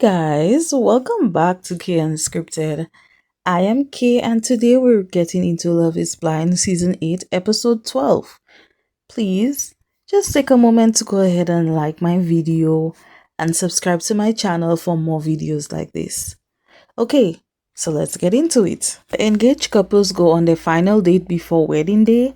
Guys, welcome back to Kay Unscripted. I am Kay and today we're getting into Love is Blind Season 8 Episode 12. Please just take a moment to go ahead and like my video and subscribe to my channel for more videos like this. Okay, so let's get into it. The engaged couples go on their final date before wedding day,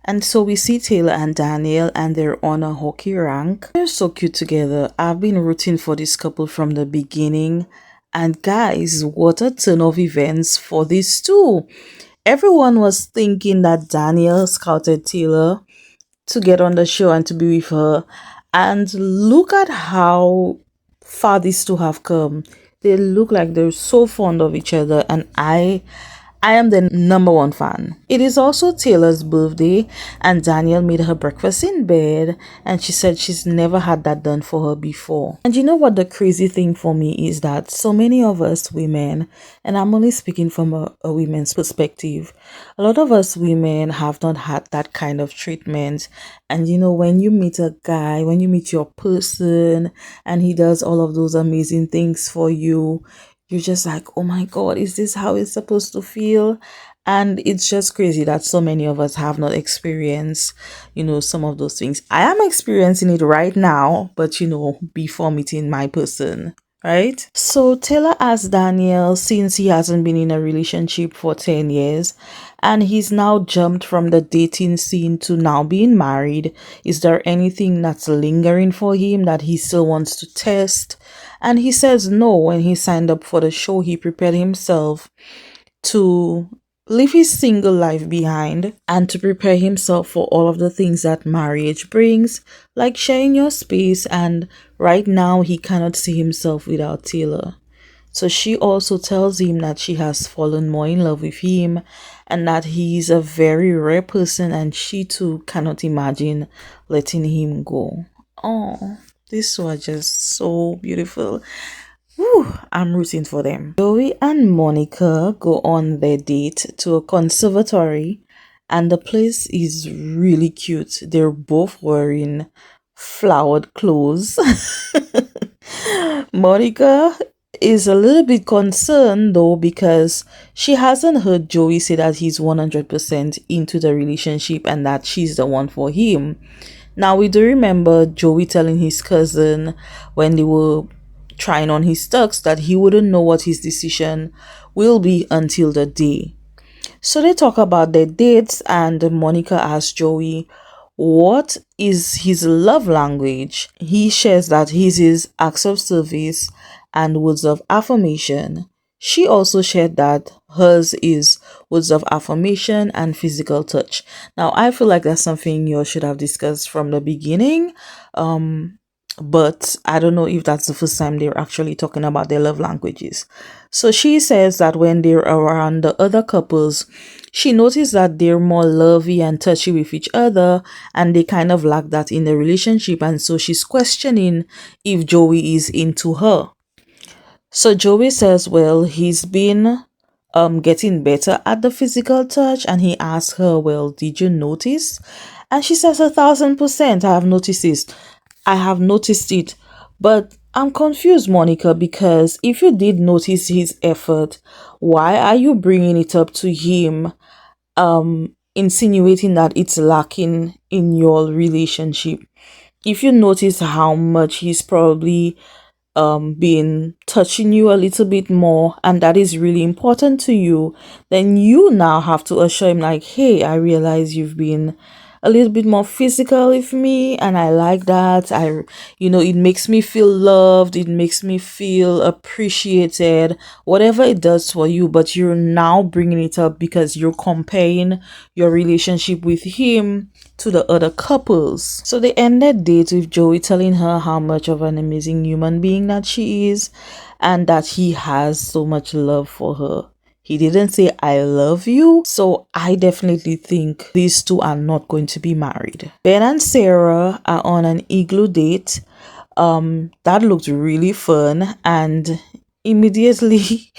and so we see Taylor and Daniel and they're on a hockey rank. They're so cute together. I've been rooting for this couple from the beginning. And guys, what a turn of events for these two. Everyone was thinking that Daniel scouted Taylor to get on the show and to be with her. And look at how far these two have come. They look like they're so fond of each other, and I am the number one fan. It is also Taylor's birthday, and Danielle made her breakfast in bed, and she said she's never had that done for her before. And you know what the crazy thing for me is that so many of us women, and I'm only speaking from a women's perspective, a lot of us women have not had that kind of treatment. And you know, when you meet a guy, when you meet your person, and he does all of those amazing things for you, you're just like, oh my God, is this how it's supposed to feel? And it's just crazy that so many of us have not experienced, some of those things. I am experiencing it right now, but before meeting my person, right? So Taylor asked Daniel, since he hasn't been in a relationship for 10 years and he's now jumped from the dating scene to now being married, is there anything that's lingering for him that he still wants to test? And he says no. When he signed up for the show, he prepared himself to leave his single life behind and to prepare himself for all of the things that marriage brings, like sharing your space. And right now, he cannot see himself without Taylor. So she also tells him that she has fallen more in love with him and that he's a very rare person, and she too cannot imagine letting him go. Oh, these were just so beautiful. Whew, I'm rooting for them. Joey and Monica go on their date to a conservatory, and the place is really cute. They're both wearing flowered clothes. Monica is a little bit concerned though, because she hasn't heard Joey say that he's 100% into the relationship and that she's the one for him. Now, we do remember Joey telling his cousin when they were trying on his tux that he wouldn't know what his decision will be until the day. So they talk about their dates, and Monica asks Joey what is his love language. He shares that his is acts of service and words of affirmation. She also shared that hers is words of affirmation and physical touch. Now, I feel like that's something you should have discussed from the beginning. But I don't know if that's the first time they're actually talking about their love languages. So she says that when they're around the other couples, she noticed that they're more lovey and touchy with each other, and they kind of lack that in the relationship. And so she's questioning if Joey is into her. So Joey says, well, he's been getting better at the physical touch, and he asks her, well, did you notice? And she says 1,000%, I have noticed it. But I'm confused, Monica, because if you did notice his effort, why are you bringing it up to him, insinuating that it's lacking in your relationship? If you notice how much he's probably been touching you a little bit more, and that is really important to you, then you now have to assure him, like, hey, I realize you've been a little bit more physical with me, and I like that. It makes me feel loved, it makes me feel appreciated, whatever it does for you. But you're now bringing it up because you're comparing your relationship with him to the other couples. So they ended date with Joey telling her how much of an amazing human being that she is, and that he has so much love for her. He didn't say I love you. So I definitely think these two are not going to be married. Ben and Sarah are on an igloo date. That looked really fun, and immediately,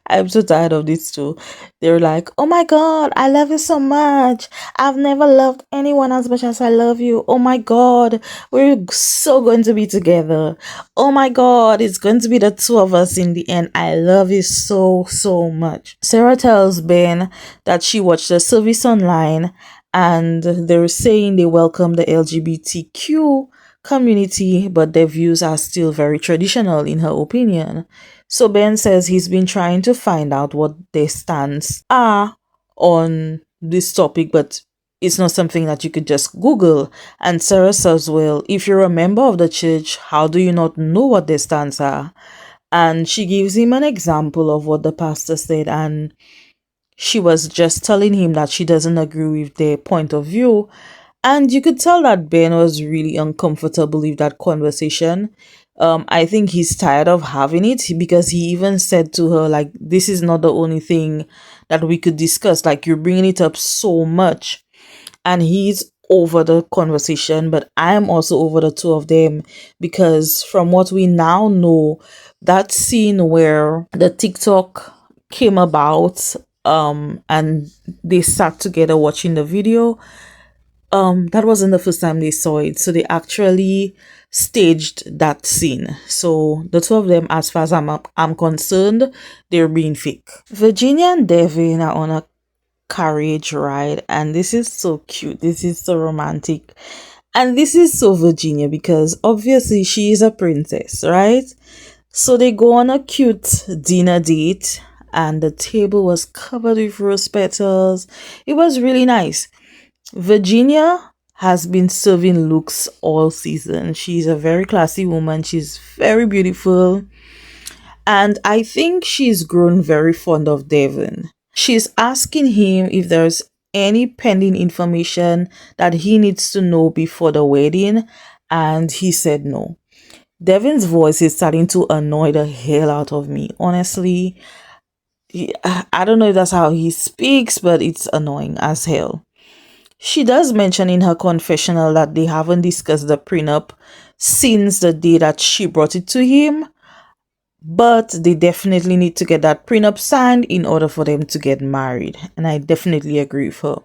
I'm so tired of this too. They're like, oh my god, I love you so much. I've never loved anyone as much as I love you. Oh my god, we're so going to be together. Oh my god, it's going to be the two of us in the end. I love you so, so much. Sarah tells Ben that she watched the service online and they're saying they welcome the LGBTQ community, but their views are still very traditional, in her opinion. So Ben says he's been trying to find out what their stance are on this topic, but it's not something that you could just Google. And Sarah says, well, if you're a member of the church, how do you not know what their stance are? And she gives him an example of what the pastor said, and she was just telling him that she doesn't agree with their point of view. And you could tell that Ben was really uncomfortable with that conversation. I think he's tired of having it because he even said to her, like, this is not the only thing that we could discuss. Like, you're bringing it up so much. And he's over the conversation, but I am also over the two of them because from what we now know, that scene where the TikTok came about, and they sat together watching the video, that wasn't the first time they saw it. So they actually staged that scene. So the two of them, as far as I'm concerned, they're being fake. Virginia and Devin are on a carriage ride, and this is so cute. This is so romantic. And this is so Virginia because obviously she is a princess, right? So they go on a cute dinner date, and the table was covered with rose petals. It was really nice. Virginia has been serving looks all season. She's a very classy woman. She's very beautiful. And I think she's grown very fond of Devin. She's asking him if there's any pending information that he needs to know before the wedding. And he said no. Devin's voice is starting to annoy the hell out of me. Honestly, I don't know if that's how he speaks, but it's annoying as hell. She does mention in her confessional that they haven't discussed the prenup since the day that she brought it to him, but they definitely need to get that prenup signed in order for them to get married. And I definitely agree with her.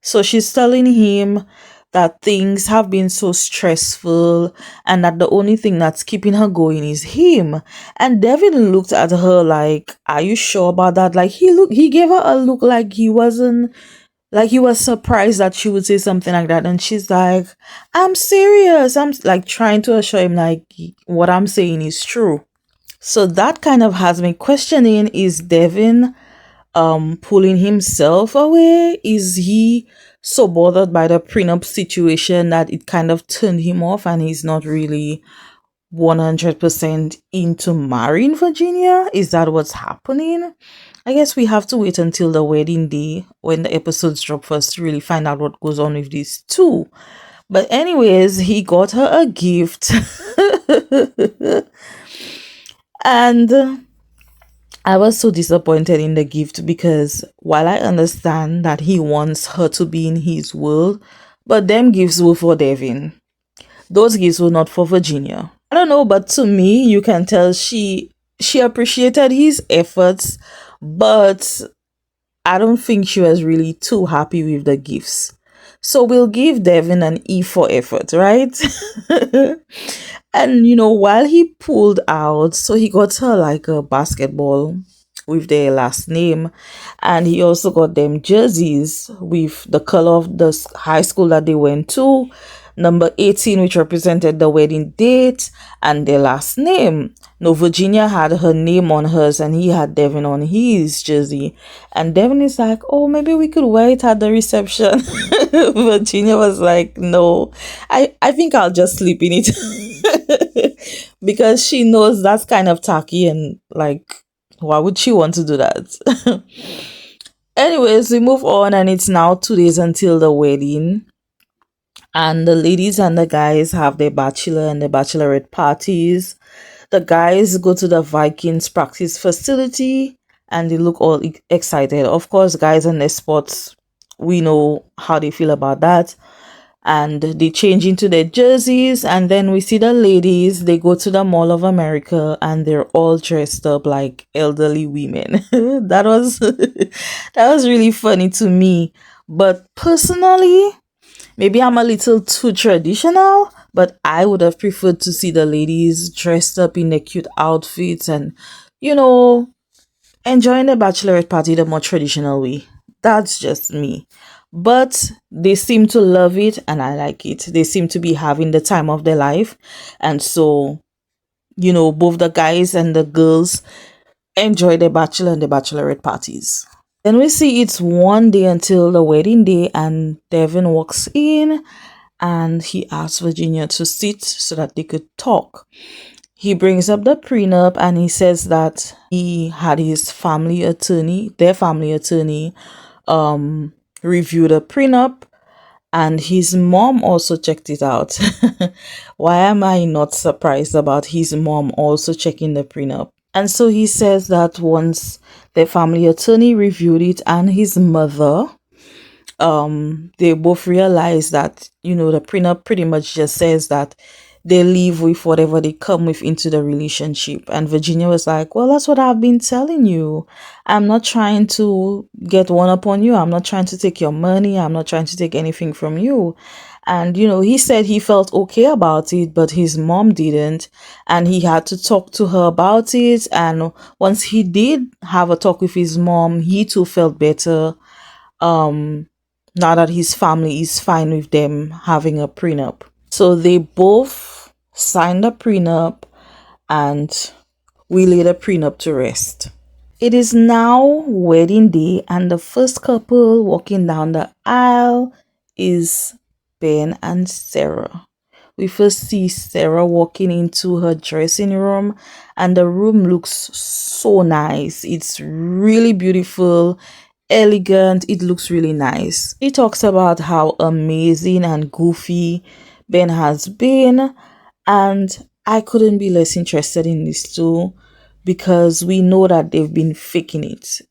So she's telling him that things have been so stressful and that the only thing that's keeping her going is him. And Devin looked at her like, are you sure about that? Like he gave her a look like he wasn't, like he was surprised that she would say something like that. And she's like, I'm serious. I'm like trying to assure him like what I'm saying is true. So that kind of has me questioning, is Devin pulling himself away? Is he so bothered by the prenup situation that it kind of turned him off and he's not really 100% into marrying Virginia? Is that what's happening? I guess we have to wait until the wedding day when the episodes drop for us to really find out what goes on with these two. But anyways, he got her a gift. And I was so disappointed in the gift because while I understand that he wants her to be in his world, but them gifts were for Devin. Those gifts were not for Virginia. I don't know, but to me, you can tell she appreciated his efforts, but I don't think she was really too happy with the gifts. So we'll give Devin an E for effort, right? And while he pulled out, so he got her like a basketball with their last name, and he also got them jerseys with the color of the high school that they went to, number 18, which represented the wedding date, and their last name. No, Virginia had her name on hers and he had Devin on his jersey. And Devin is like, oh, maybe we could wear it at the reception. Virginia was like, no, I think I'll just sleep in it. Because she knows that's kind of tacky and like, why would she want to do that? Anyways, we move on and it's now 2 days until the wedding. And the ladies and the guys have their bachelor and the bachelorette parties. The guys go to the Vikings practice facility and they look all excited. Of course, guys and their sports, we know how they feel about that. and they change into their jerseys, and then we see the ladies, they go to the Mall of America and they're all dressed up like elderly women. That was that was really funny to me. But personally, maybe I'm a little too traditional, but I would have preferred to see the ladies dressed up in their cute outfits and, you know, enjoying the bachelorette party the more traditional way. That's just me. But they seem to love it and I like it. They seem to be having the time of their life. And so, both the guys and the girls enjoy the bachelor and the bachelorette parties. Then we see it's one day until the wedding day, and Devin walks in and he asks Virginia to sit so that they could talk. He brings up the prenup and he says that he had their family attorney, review the prenup, and his mom also checked it out. Why am I not surprised about his mom also checking the prenup? And so he says that once the family attorney reviewed it and his mother, they both realize that, the prenup pretty much just says that they leave with whatever they come with into the relationship. And Virginia was like, well, that's what I've been telling you. I'm not trying to get one up on you. I'm not trying to take your money. I'm not trying to take anything from you. And, he said he felt okay about it, but his mom didn't. And he had to talk to her about it. And once he did have a talk with his mom, he too felt better. Now that his family is fine with them having a prenup. So they both signed a prenup and we laid a prenup to rest. It is now wedding day, and the first couple walking down the aisle is Ben and Sarah. We first see Sarah walking into her dressing room, and the room looks so nice. It's really beautiful, elegant. It looks really nice. He talks about how amazing and goofy Ben has been, and I couldn't be less interested in this too, because we know that they've been faking it.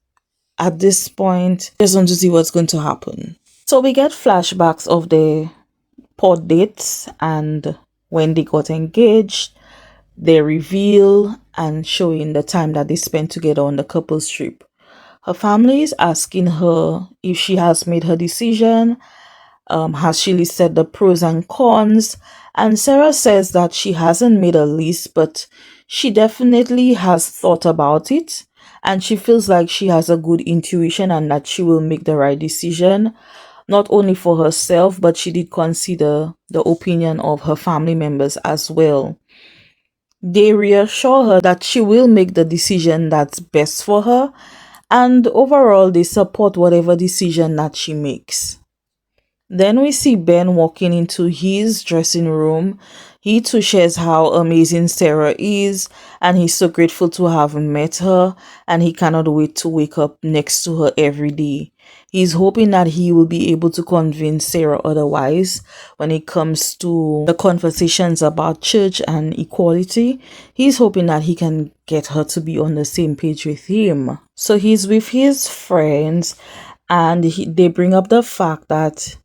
At this point, just want to see what's going to happen. So we get flashbacks of the pod dates and when they got engaged, their reveal, and showing the time that they spent together on the couples trip. Her family is asking her if she has made her decision. Has she listed the pros and cons? And Sarah says that she hasn't made a list, but she definitely has thought about it. And she feels like she has a good intuition and that she will make the right decision, not only for herself, but she did consider the opinion of her family members as well. They reassure her that she will make the decision that's best for her, and overall they support whatever decision that she makes. Then we see Ben walking into his dressing room. He too shares how amazing Sarah is, and he's so grateful to have met her, and he cannot wait to wake up next to her every day. He's hoping that he will be able to convince Sarah otherwise when it comes to the conversations about church and equality. He's hoping that he can get her to be on the same page with him. So he's with his friends, and they bring up the fact that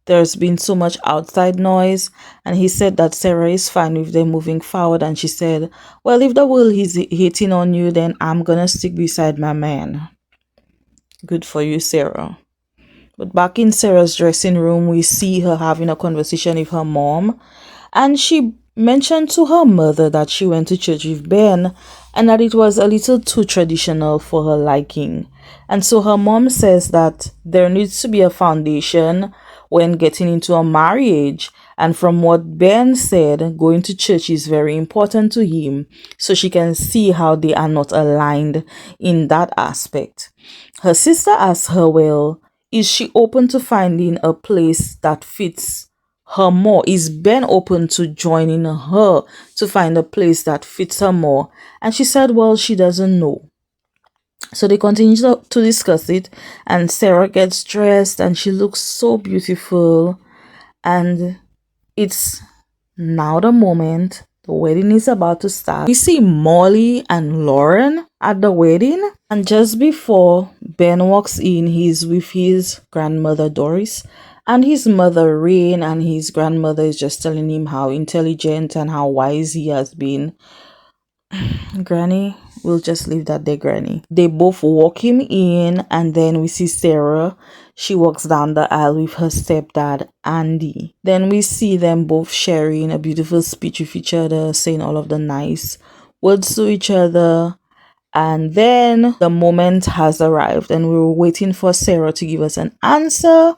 there's been so much outside noise, and he said that Sarah is fine with them moving forward, and she said, well, if the world is hating on you, then I'm gonna stick beside my man. Good for you, Sarah. But back in Sarah's dressing room, we see her having a conversation with her mom, and she mentioned to her mother that she went to church with Ben and that it was a little too traditional for her liking. And so her mom says that there needs to be a foundation when getting into a marriage. And from what Ben said, going to church is very important to him, so she can see how they are not aligned in that aspect. Her sister asks her, well, is she open to finding a place that fits her more? Is Ben open to joining her to find a place that fits her more? And she said, well, she doesn't know. So they continue to discuss it, and Sarah gets dressed and she looks so beautiful, and it's now the moment. The wedding is about to start. We see Molly and Lauren at the wedding, and just before Ben walks in, he's with his grandmother Doris, And his mother, Rain, and his grandmother is just telling him how intelligent and how wise he has been. Granny, we'll just leave that there, Granny. They both walk him in, and then we see Sarah. She walks down the aisle with her stepdad, Andy. Then we see them both sharing a beautiful speech with each other, saying all of the nice words to each other. And then the moment has arrived, and we were waiting for Sarah to give us an answer.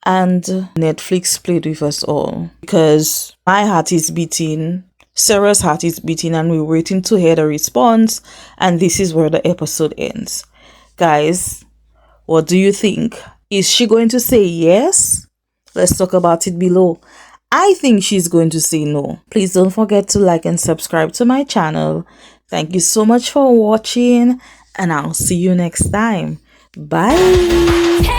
And Netflix played with us all because my heart is beating, Sarah's heart is beating, and we're waiting to hear the response. And this is where the episode ends. Guys, what do you think? Is she going to say yes? Let's talk about it below. I think she's going to say no. Please don't forget to like and subscribe to my channel. Thank you so much for watching, and I'll see you next time. Bye.